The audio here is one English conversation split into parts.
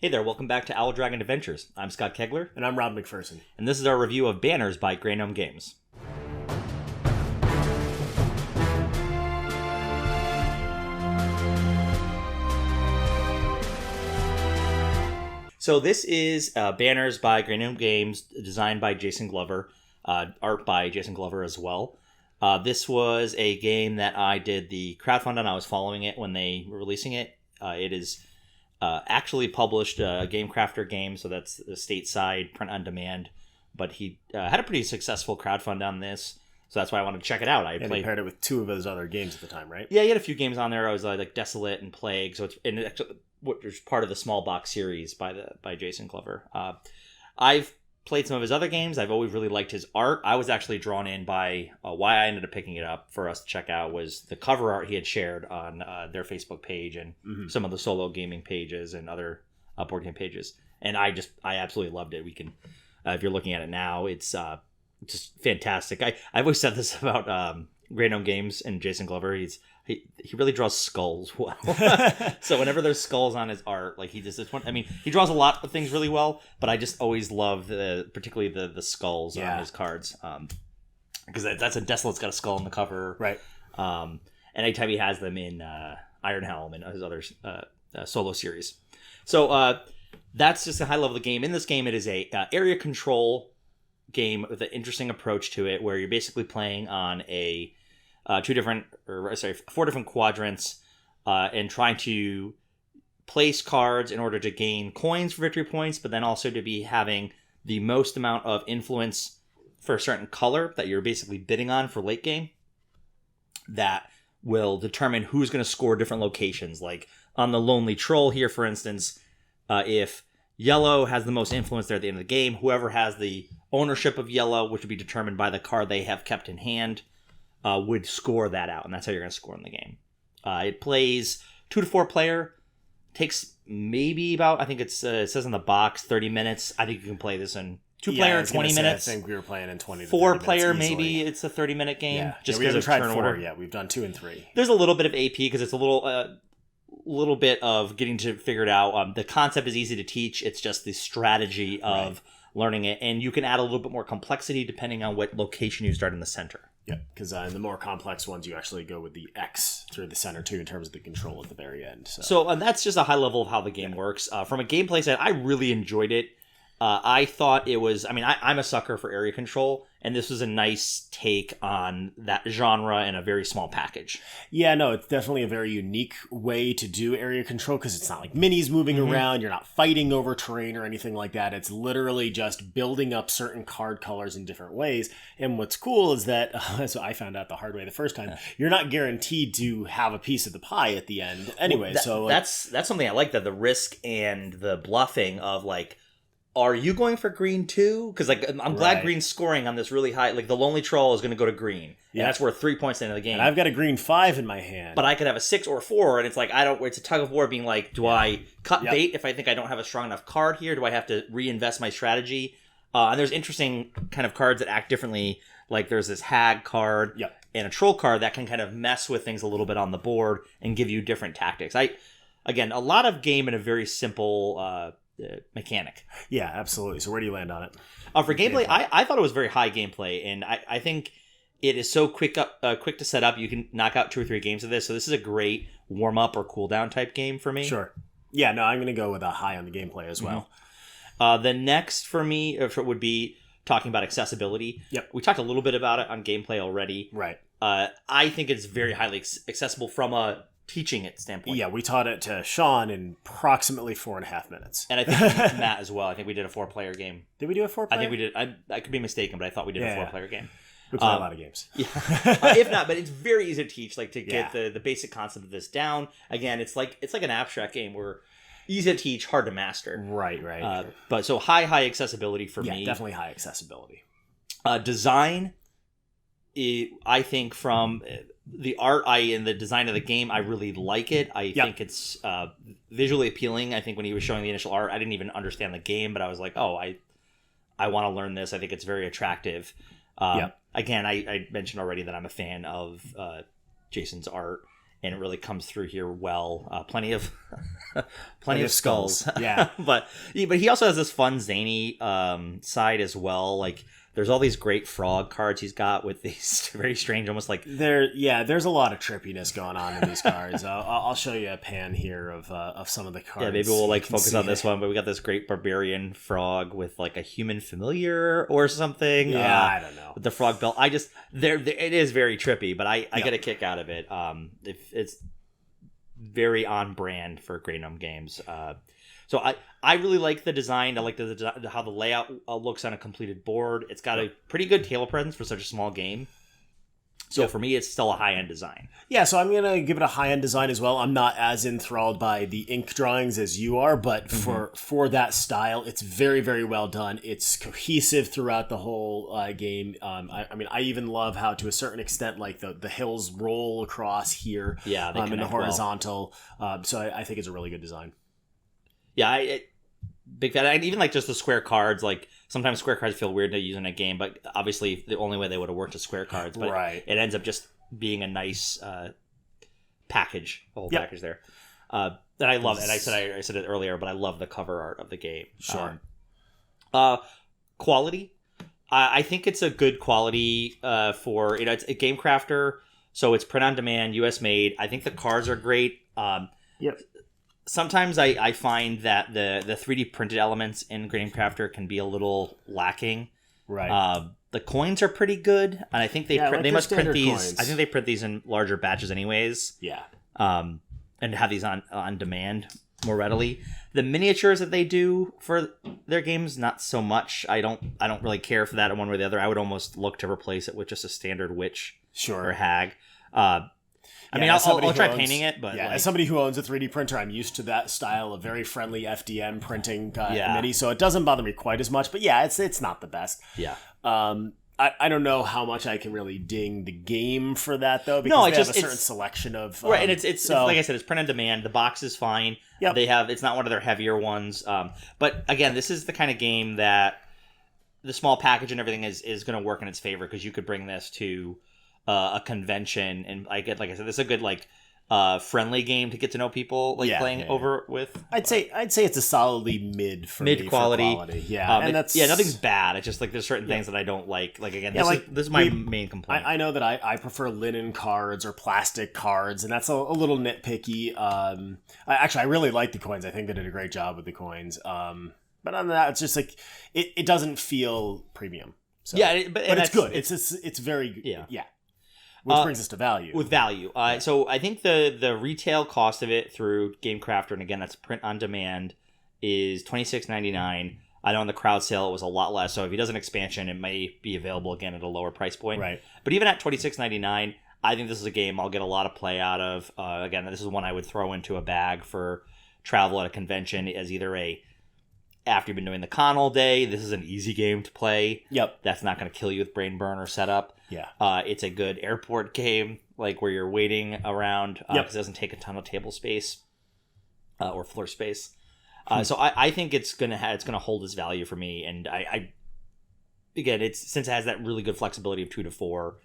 Hey there, welcome back to Owl Dragon Adventures. I'm Scott Kegler. And I'm Rob McPherson. And this is our review of Banners by Gnome Games. So this is Banners by Gnome Games, designed by Jason Glover, art by Jason Glover as well. This was a game that I did the crowdfund on. I was following it when they were releasing it. It is actually published a Game Crafter game, so that's the stateside print on demand. But he had a pretty successful crowdfund on this, so that's why I wanted to check it out. He paired it with two of his other games at the time, right? Yeah, he had a few games on there. I was like Desolate and Plague, so it's part of the small box series by Jason Glover. I've played some of his other games. I've always really liked his art. I was actually drawn in by why I ended up picking it up for us to check out was the cover art he had shared on their Facebook page and some of the solo gaming pages and other board game pages. And I absolutely loved it. We can, if you're looking at it now, it's just fantastic. I've always said this about Gnome Games and Jason Glover. He really draws skulls well. So whenever there's skulls on his art, like he draws a lot of things really well, but I just always love particularly the skulls on his cards. Because that's a Desolate's got a skull on the cover. Right. And anytime he has them in Iron Helm and his other solo series. So that's just a high level of the game. In this game, it is a area control game with an interesting approach to it, where you're basically playing on four different quadrants, and trying to place cards in order to gain coins for victory points, but then also to be having the most amount of influence for a certain color that you're basically bidding on for late game that will determine who's going to score different locations. Like on the Lonely Troll here, for instance, if yellow has the most influence there at the end of the game, whoever has the ownership of yellow, which would be determined by the card they have kept in hand, would score that out, and that's how you're going to score in the game. It plays 2 to 4 player, takes maybe about, I think it says in the box, 30 minutes. I think you can play this in 2 player, 20 minutes. I think we were playing in 20 to 4 30 player, minutes easily. maybe it's a 30-minute game. Yeah. Just we haven't tried turn 4 order. yet. We've done 2 and 3. There's a little bit of AP because it's a little bit of getting to figure it out. The concept is easy to teach. It's just the strategy of learning it, and you can add a little bit more complexity depending on what location you start in the center. Yeah, because in the more complex ones, you actually go with the X through the center too, in terms of the control at the very end. So and that's just a high level of how the game works. From a gameplay side, I really enjoyed it. I thought it was, I'm a sucker for area control, and this was a nice take on that genre in a very small package. Yeah, no, it's definitely a very unique way to do area control, because it's not like minis moving around, you're not fighting over terrain or anything like that. It's literally just building up certain card colors in different ways. And what's cool is that, so I found out the hard way the first time, you're not guaranteed to have a piece of the pie at the end anyway. That's something I like, that the risk and the bluffing of like, are you going for green too? Because I'm glad green's scoring on this really high. Like the Lonely Troll is going to go to green, and that's worth 3 points into the game. And I've got a green 5 in my hand, but I could have a 6 or a 4, and it's like it's a tug of war. Being like, do I cut bait if I think I don't have a strong enough card here? Do I have to reinvest my strategy? And there's interesting kind of cards that act differently. Like there's this hag card and a troll card that can kind of mess with things a little bit on the board and give you different tactics. Again, a lot of game in a very simple mechanic. Yeah, absolutely. So where do you land on it? For gameplay, I thought it was very high gameplay, and I think it is so quick to set up. You can knock out 2 or 3 games of this, so this is a great warm up or cool down type game for me. Sure. Yeah, no, I'm going to go with a high on the gameplay as well. The next for me would be talking about accessibility. Yep. We talked a little bit about it on gameplay already. Right. I think it's very highly accessible from a teaching it standpoint. Yeah, we taught it to Sean in approximately 4.5 minutes. And I think Matt as well. I think we did a 4-player game. Did we do a 4-player? I think we did. I could be mistaken, but I thought we did a 4-player game. We play a lot of games. Yeah. If not, but it's very easy to teach, like to get the basic concept of this down. Again, it's like an abstract game where easy to teach, hard to master. Right. But so high accessibility for me. Yeah, definitely high accessibility. Design, I think from the art and the design of the game, I really like it. I think it's visually appealing. I think when he was showing the initial art, I didn't even understand the game, but I was like, oh, I want to learn this. I think it's very attractive. Again, I mentioned already that I'm a fan of Jason's art, and it really comes through here well. Plenty of plenty of skulls. Yeah. but he also has this fun zany side as well. Like there's all these great frog cards he's got with these very strange, almost like there's a lot of trippiness going on in these cards. I'll show you a pan here of some of the cards. Yeah, maybe we'll like focus on this one, but we got this great barbarian frog with like a human familiar or something. Yeah, I don't know. With the frog belt. It is very trippy, but I get a kick out of it. If it's very on brand for Grey Gnome Games. So I really like the design. I like how the layout looks on a completed board. It's got a pretty good table presence for such a small game. So for me, it's still a high-end design. Yeah, so I'm going to give it a high-end design as well. I'm not as enthralled by the ink drawings as you are, but for that style, it's very, very well done. It's cohesive throughout the whole game. I even love how, to a certain extent, like the hills roll across here in the horizontal. Well. So I think it's a really good design. Yeah, big fan. I even like just the square cards. Like sometimes square cards feel weird to use in a game, but obviously the only way they would have worked is square cards. But it ends up just being a nice package, the whole package there. And I love it. And I said it earlier, but I love the cover art of the game. Sure. Quality. I think it's a good quality for it's a Game Crafter, so it's print on demand, US made. I think the cards are great. Yep. Sometimes I find that the 3D printed elements in Game Crafter can be a little lacking. Right. The coins are pretty good, and I think they must print these. Coins. I think they print these in larger batches, anyways. Yeah. And have these on demand more readily. The miniatures that they do for their games, not so much. I don't really care for that in one way or the other. I would almost look to replace it with just a standard witch or hag. I'll try painting it, but as somebody who owns a 3D printer, I'm used to that style of very friendly FDM printing mini, so it doesn't bother me quite as much. But yeah, it's not the best. Yeah. I don't know how much I can really ding the game for that though, because they have a certain selection of right, and it's like I said, it's print on demand. The box is fine. Yep. It's not one of their heavier ones. But again, this is the kind of game that the small package and everything is going to work in its favor, because you could bring this to a convention, and like I said, this is a good friendly game to get to know people playing over with. I'd say it's a solidly mid quality. Yeah, and that's nothing's bad. It's just like there's certain things that I don't like. Like again, this is my main complaint. I know that I prefer linen cards or plastic cards, and that's a little nitpicky. I really like the coins. I think they did a great job with the coins. But on that, it's just like it doesn't feel premium. So. Yeah, but it's good. It's very good. Yeah. Which brings us to value. With value. So I think the retail cost of it through Game Crafter, and again, that's print on demand, is $26.99. I know on the crowd sale it was a lot less, so if he does an expansion, it may be available again at a lower price point. Right. But even at $26.99, I think this is a game I'll get a lot of play out of. Again, this is one I would throw into a bag for travel at a convention as either after you've been doing the con all day, this is an easy game to play. Yep. That's not going to kill you with brain burn or setup. Yeah. It's a good airport game, like where you're waiting around, because it doesn't take a ton of table space or floor space. So I think it's gonna hold its value for me, and I again, since it has that really good flexibility of 2 to 4,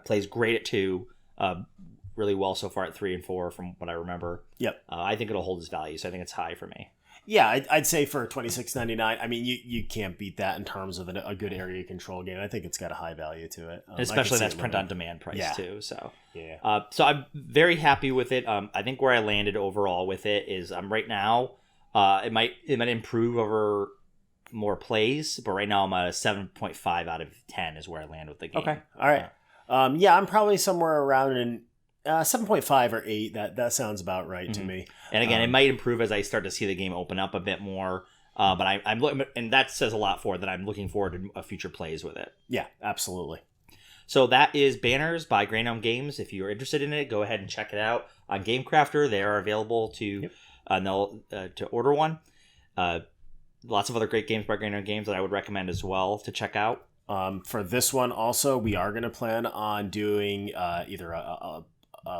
plays great at 2, really well so far at 3 and 4 from what I remember. Yep. I think it'll hold its value, so I think it's high for me. Yeah, I'd say for $26.99, I mean, you can't beat that in terms of a good area control game. I think it's got a high value to it. Especially that's print on demand price too. So yeah. So I'm very happy with it. I think where I landed overall with it is right now. It might improve over more plays, but right now I'm at a 7.5 out of 10 is where I land with the game. Okay, all right. I'm probably somewhere around an 7.5 or 8. That sounds about right to me. And again, it might improve as I start to see the game open up a bit more. But I'm looking, and that says a lot for that. I'm looking forward to future plays with it. Yeah, absolutely. So that is Banners by Grey Gnome Games. If you're interested in it, go ahead and check it out on Game Crafter. They are available to order one. Lots of other great games by Grey Gnome Games that I would recommend as well to check out. For this one, also, we are going to plan on doing either a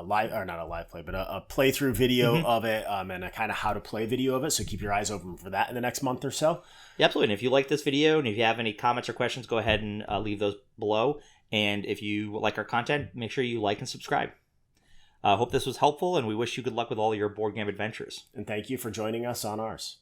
live, or not a live play, but a playthrough video of it, and a kind of how to play video of it. So keep your eyes open for that in the next month or so. Yeah, absolutely. And if you like this video, and if you have any comments or questions, go ahead and leave those below. And if you like our content, make sure you like and subscribe. Hope this was helpful, and we wish you good luck with all your board game adventures. And thank you for joining us on ours.